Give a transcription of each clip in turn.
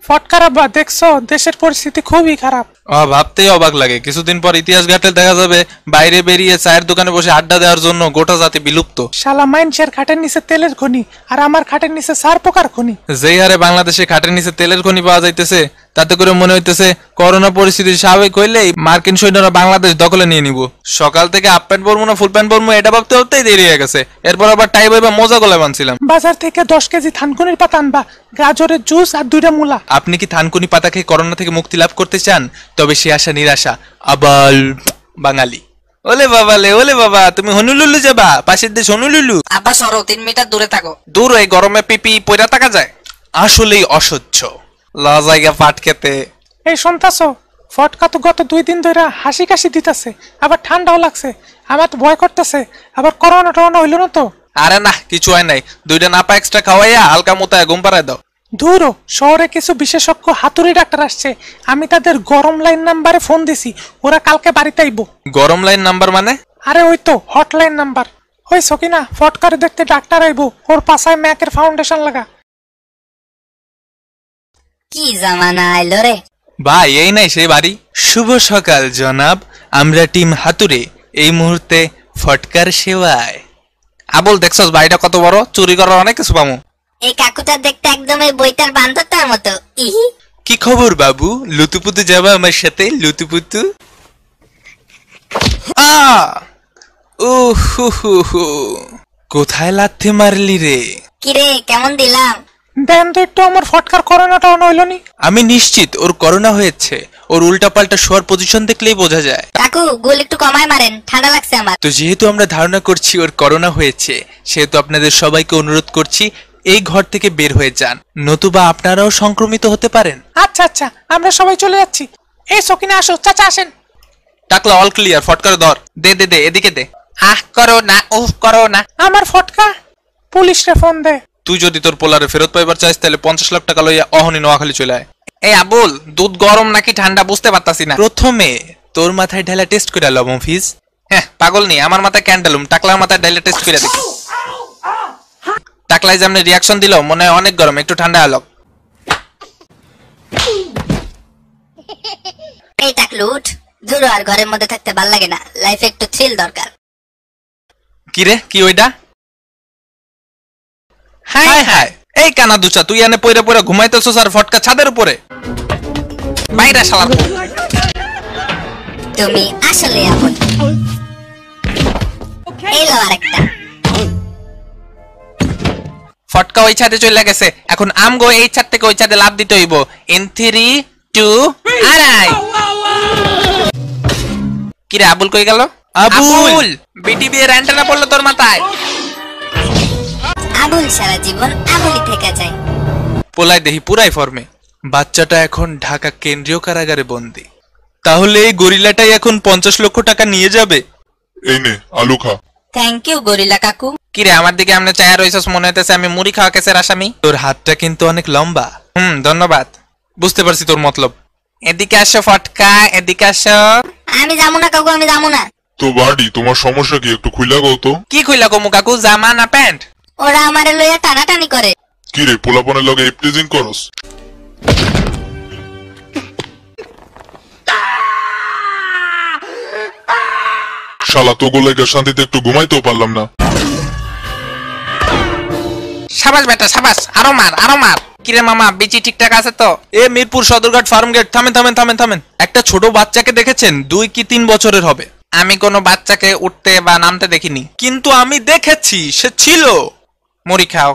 ফটকার আব্বা, দেখছো দেশের পরিস্থিতি খুবই খারাপ। ভাবতেই অবাক লাগে, কিছুদিন পর ইতিহাস ঘাটলে দেখা যাবে বাইরে বেরিয়ে চায়ের দোকানে বসে আড্ডা দেওয়ার জন্য গোটা জাতি বিলুপ্ত। শালা মাইনষের খাটের নিচে তেলের খনি, আর আমার খাটের নিচে সার পোকার খনি। যেই হারে বাংলাদেশে খাটের নিচে তেলের খনি পাওয়া যাইতেছে, তাতে করে মনে হইতেছে করোনা পরিস্থিতি স্বাভাবিক হইলেই মার্কিন সৈন্যরা বাংলাদেশ দখলে নিয়ে নিব। সকাল থেকে হাফ প্যান্ট পরবো না ফুল প্যান্ট পরবো এটা ভাবতে ভাবতেই দেরি হয়ে গেছে। এরপর আবার টাই বইবা মোজা গলায় বানছিলাম। বাজার থেকে 10 কেজি থানকুনির পাতা আনবা, গাজরের জুস আর 2টা মূলা। আপনি কি থানকুনি পাতা খেয়ে করোনা থেকে মুক্তি লাভ করতে চান? তবে সে আশা নিরাশা। আবাল বাঙালি। ওলে বাবা লে, ওলে বাবা, তুমি হনুলুলু যাবা? পাশের দেশ হনুলুলু। আব্বা সরো, 3 মিটার দূরে থাকো। দূর, এই গরমে পিপি পয়রা থাকা যায়? আসলেই অসহ্য। লা জায়গা পাট খেতে। এই শুনতাছো, ফটকা তো গত 2 দিন ধরে হাসি কাশি দিতেছে, আবার ঠান্ডাও লাগছে। আমার তো ভয় করতেছে, আবার করোনা টরোনা হইল না তো? আরে না, কিছু হয় নাই। 2টা নাপা এক্সট্রা খাওয়াইয়া হালকা মোতায় ঘুম পাড়ায় দাও। ধুরো, শহরে কিছু বিশেষজ্ঞ হাতুড়ি ডাক্তার আসছে, আমি তাদের গরম লাইন নাম্বারে ফোন দিছি, ওরা কালকে বাড়িতে আইবো। গরম লাইন নাম্বার মানে? আরে ওই তো হটলাইন নাম্বার। ওই সকিনা, ফটকারে দেখতে ডাক্তার আইবো, ওর পাশায় ম্যাকের ফাউন্ডেশন লাগা। কি জামানা আইলো রে ভাই, এই নাই সেই বাড়ি। শুভ সকাল জনাব, আমরা টিম হাতুড়ে এই মুহূর্তে ফটকার সেবায়। আবুল, দেখছস বাড়িটা কত বড়? চুরি করার অনেক কিছু পামু। এই কাকুটা দেখতে একদম এই বইটার বান্ধবটার মতো। ইহি, কি খবর বাবু? লুতুপুতু যাবা আমার সাথে? লুতুপুতু। কোথায় লাথি মারলি রে? কিরে কেমন দিলাম? দেন তো একটু, আমার ফটকার করোনা টরোনা হইল নি? আমি নিশ্চিত ওর করোনা হয়েছে। ওর উল্টা পাল্টা শোয়ার পজিশন দেখলেই বোঝা যায়। কাকু গুল একটু কমায় মারেন, ঠান্ডা লাগছে আমার। তো যেহেতু আমরা ধারণা করছি ওর করোনা হয়েছে, সেহেতু আপনাদের সবাইকে অনুরোধ করছি এই ঘর থেকে বের হয়ে যান, নতুবা আপনারাও সংক্রমিত হতে পারেন। আচ্ছা আচ্ছা, আমরা সবাই চলে যাচ্ছি। এই সকিনা আসো, চাচা আসেন। টাকলা অল ক্লিয়ার, ফটকার ধর। দে দে দে, এদিকে দে। আহ করো না, ওহ করো না। আমার ফটকা পুলিশরে ফোন দে। তুই যদি তোর পোলারে ফেরত পাইবার চাইস, তাহলে 50 লাখ টাকা লইয়া অহনি নোয়াখালী চলে আয়। এই আবুল, দুধ গরম নাকি ঠান্ডা বুঝতে পারতাছি না। প্রথমে তোর মাথায় ঢালা টেস্ট করে আলো মফিজ। হ্যাঁ, পাগল নেই, আমার মাথায় ক্যান্ডালুম, টাকলার মাথায় ঢালা টেস্ট করে দেখি। টাকলাই যেমন রিয়াকশন দিল, মনে হয় অনেক গরম, একটু ঠান্ডা আলো। এই টাকলু উঠ, দূর আর ঘরের মধ্যে থাকতে ভাল লাগে না, লাইফে একটু থ্রিল দরকার। কি রে, কি ওইটা? হাই হাই, এই কানা দুচা, তুই এনে পয়রা পয়রা ঘুমাইতেছস আর ফটকা ছাদের উপরে? বাইরে শালা। তুমি আসলে আপন। এই লো আরেকটা। ফটকা ওই ছাদে চলে গেছে, এখন আমগো এই ছাদ থেকে ওই ছাদে লাফ দিতে হইব। ইন 3 2 আড়াই। কি রে, আবুল কই গেল? আবুল, বিটিভির অ্যান্টেনা পড়লো তোর মাথায়। আবুল সারা জীবন আবুলই থেকে যায়। পোলাই দেহি পুরাই ফর্মে। বাচ্চাটা এখন ঢাকা কেন্দ্রীয় কারাগারে বন্দী। তাহলে এই গরিলাটাই এখন 50 লক্ষ টাকা নিয়ে যাবে। এই নে আলু খা। থ্যাংক ইউ গরিলা কাকু। কিরে, আমার দিকে আমনে চায়া রইছস, মনে হইতেছে আমি মুড়ি খাওয়া কেসের আসামি। তোর হাতটা কিন্তু অনেক লম্বা। ধন্যবাদ, বুঝতে পারছি তোর মতলব। এদিকে আসো ফটকা, এদিকে আসো। আমি যাবো না কাকু, আমি যাবো না। তো বাড়ি, তোমার সমস্যা কি? একটু খুইলা গো তো। কি কইলা কমু কাকু, জামা না প্যান্ট? ওরা আমারে লইয়া টানাটানি করে। কি রে, পোলাপনের লগে এপ্রিজিং করস? শালা তো গোলাইগা শান্তিতে একটু ঘুমাইতেও পারলাম না। সাবাস বেটা সাবাস, আরো মার আরো মার। কিরে মামা, বিচি ঠিকঠাক আছে তো? এ মিরপুর সদরঘাট ফার্ম গেট। থামেন থামেন থামেন থামেন। একটা ছোট বাচ্চাকে দেখেছেন? 2 কি 3 বছরের হবে। আমি কোনো বাচ্চাকে উঠতে বা নামতে দেখিনি, কিন্তু আমি দেখেছি সে ছিল। মুড়ি খাও।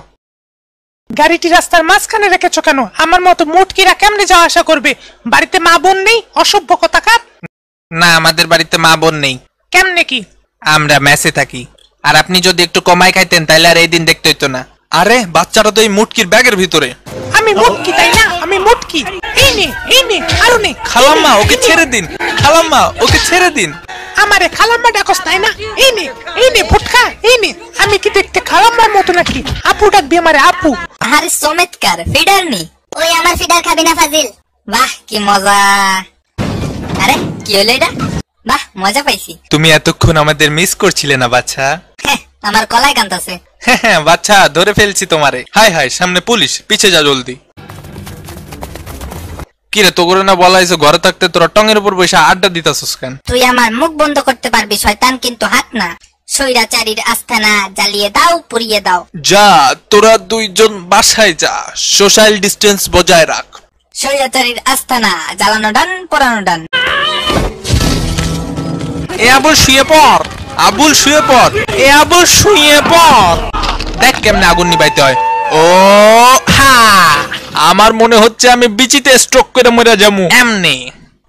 গাড়িটি রাস্তার মাঝখানে রেখেছো কেন? আমার মতো মুটকিরা কেমনে যাওয়া আসা করবে? বাড়িতে মা বোন নেই? অসভ্য কথাকার। না, আমাদের বাড়িতে মা বোন নেই। কেমনে কি? আমরা মেসে থাকি। আর আপনি যদি একটু কমাই খাইতেন, তাহলে আর এই দিন দেখতে হইতো না। আরে বাচ্চাটা তো এই মুটকির ব্যাগের ভিতরে। আমি মুটকি, তাই না? আমি মুটকি। এই নে আরো নে। খালাম্মা, ওকে ছেড়ে দিন। খালাম্মা, ওকে ছেড়ে দিন। আমারে খালাম্মা ডাকস, তাই না? এই নে ফুটকা, এই নে। আমি কি দেখতে খালাম্মার মতো নাকি? আপু ডাকবি আমারে, আপু। আরে চমৎকার, ফিডার নি। ওই আমার ফিডার খাবি না ফাজিল? বাহ কি মজা। আরে কি হলো এটা? বাহ, মজা পাইছি। তুমি এতক্ষণ আমাদের মিস করছিলে না বাচ্চা? আমার কলাই কান্তাছে। বাচ্চা, ধরে ফেলছি তোমারে। হাই হাই, সামনে পুলিশ, পিছে যা জলদি। কিরে তো করে না বলা হয়েছে ঘরে থাকতে তোরা টঙের উপর বসে আড্ডা দিতাছস কেন? তুই আমার মুখ বন্ধ করতে পারবি শয়তান, কিন্তু হাত না। স্বৈরাচারীর আস্তানা জ্বালিয়ে দাও, পুড়িয়ে দাও। যা তোরা দুইজন বাসায় যা, সোশ্যাল ডিস্টেন্স বজায় রাখ। স্বৈরাচারীর আস্তানা জ্বালানো ডান, পোড়ানো ডান। এ আবুল শুয়ে পড়, আবুল শুয়ে পড়, এ আবুল শুয়ে পড়। দেখ কেমনে আগুন নিবাইতে হয়। ও হা, আমার মনে হচ্ছে আমি বিচিতে স্ট্রোক করে মরে যাবো এমনি।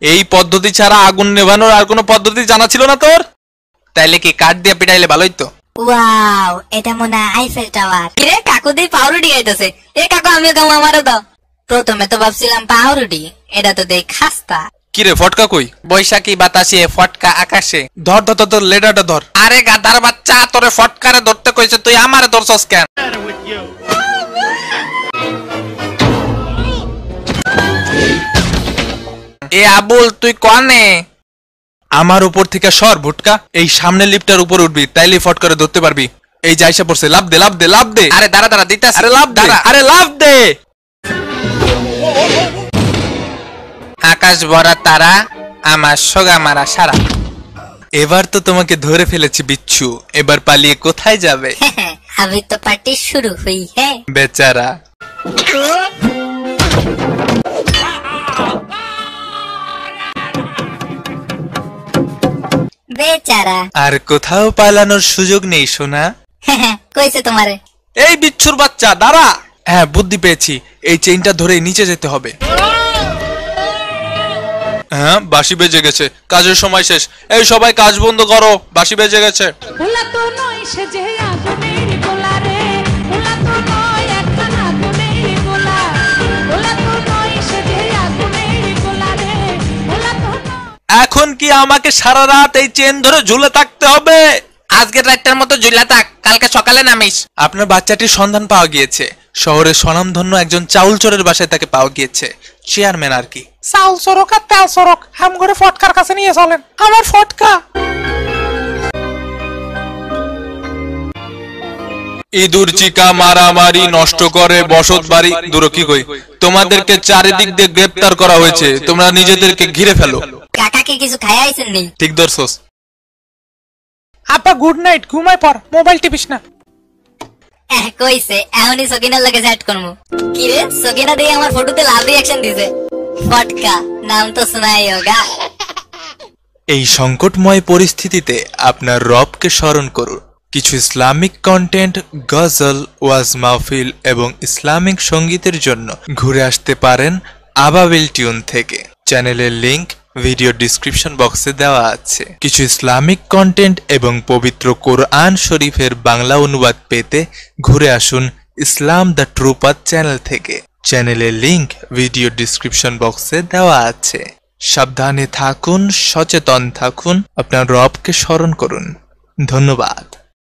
এই পদ্ধতি ছাড়া আগুন নেভানোর আর কোনো পদ্ধতি জানা ছিল না তোর? তাইলে কি কাঠ দিয়ে পিটাইলে ভালোই তো। ওয়াও, এটা মনে হয় আইফেল টাওয়ার। কিরে কাকু দিয়ে পাউরুটি খাইতেছে। এ কাকু আমিও কামু, আমারও দাও। প্রথমে তো ভাবছিলাম পাউরুটি, এটা তো দেখ খাস্তা। কিরে ফটকা কই? বৈশাখী বাতাসে ফটকা আকাশে। ধর ধর ধর, তোর লেডারটা ধর। আরে গাধার বাচ্চা, তোরে ফটকারে ধরতে কইছে, তুই আমারে ধরছস কেন? এ আবুল তুই কনে? আমার উপর থেকে সর ভুটকা। এই সামনে লিফটার উপর উঠবি, তাইলে ফটকারে ধরতে পারবি। এই যে আইসা পড়ছে, লাভ দে লাভ দে লাভ দে। আরে দাঁড়া দাঁড়া দিতাস। আরে লাভ দে, আরে লাভ দে। আকাশ ভরা তারা, আমার সোগা মারা সারা। এবার তো তোমাকে ধরে ফেলেছি বিচ্ছু, এবার পালিয়ে কোথায় যাবে? अभी तो पार्टी शुरू हुई है। বেচারা। बेचारा। আর কোথাও পালানোর সুযোগ নেই সোনা। কইছে তোমারে? এই বিচ্ছুর বাচ্চা দাঁড়া। হ্যাঁ বুদ্ধি পেয়েছি, এই চেইনটা ধরে নিচে যেতে হবে। হ্যাঁ বাঁশি বেজে গেছে, কাজের সময় শেষ। এই সবাই কাজ বন্ধ করো, বাঁশি বেজে গেছে। এখন কি আমাকে সারা রাত এই চেন ধরে ঝুলে থাকতে হবে? আজকের রাতটার মতো ঝুলে থাক, কালকে সকালে নামিস। আপনার বাচ্চাটির সন্ধান পাওয়া গিয়েছে। শহরের স্বনামধন্য একজন চাউল চোরের বাসায় তাকে পাওয়া গিয়েছে। চেয়ারম্যান আর কি। চাউল চোরক আর তেল চোরক হাম করে ফটকার কাছে নিয়ে চলেন। আমার ফটকা। ইঁদুর চিকা মারামারি নষ্ট করে বসত বাড়ি দূর কি কই। তোমাদেরকে চারিদিক দিয়ে গ্রেপ্তার করা হয়েছে, তোমরা নিজেদেরকে ঘিরে ফেলো। কাকাকে কিছু খাইয়া আইছেন নি? ঠিক ধরছস। আব্বা গুড নাইট, ঘুমাই পর, মোবাইল টিপিস না। কইছে এখনই সকিনার লগে চ্যাট করবো। কি রে সকিনা দিয়ে আমার ফটোতে লাভ রিঅ্যাকশন দিছে। ফটকা নাম তো শোনাই হোগা। এই সংকটময় পরিস্থিতিতে আপনার রবকে স্মরণ করুন। কিছু ইসলামিক কন্টেন্ট, গজল, ওয়াজ মাহফিল এবং ইসলামিক সঙ্গীতের জন্য ঘুরে আসতে পারেন আবাবিল টিউন থেকে। চ্যানেলের লিংক ভিডিও ডিসক্রিপশন বক্সে দেওয়া আছে। কিছু ইসলামিক কন্টেন্ট এবং পবিত্র কোরআন শরীফের বাংলা অনুবাদ পেতে ঘুরে আসুন ইসলাম দ্য ট্রু পাথ চ্যানেল থেকে। চ্যানেলের লিংক ভিডিও ডিসক্রিপশন বক্সে দেওয়া আছে। সাবধানে থাকুন, সচেতন থাকুন, আপনার রবকে স্মরণ করুন। ধন্যবাদ।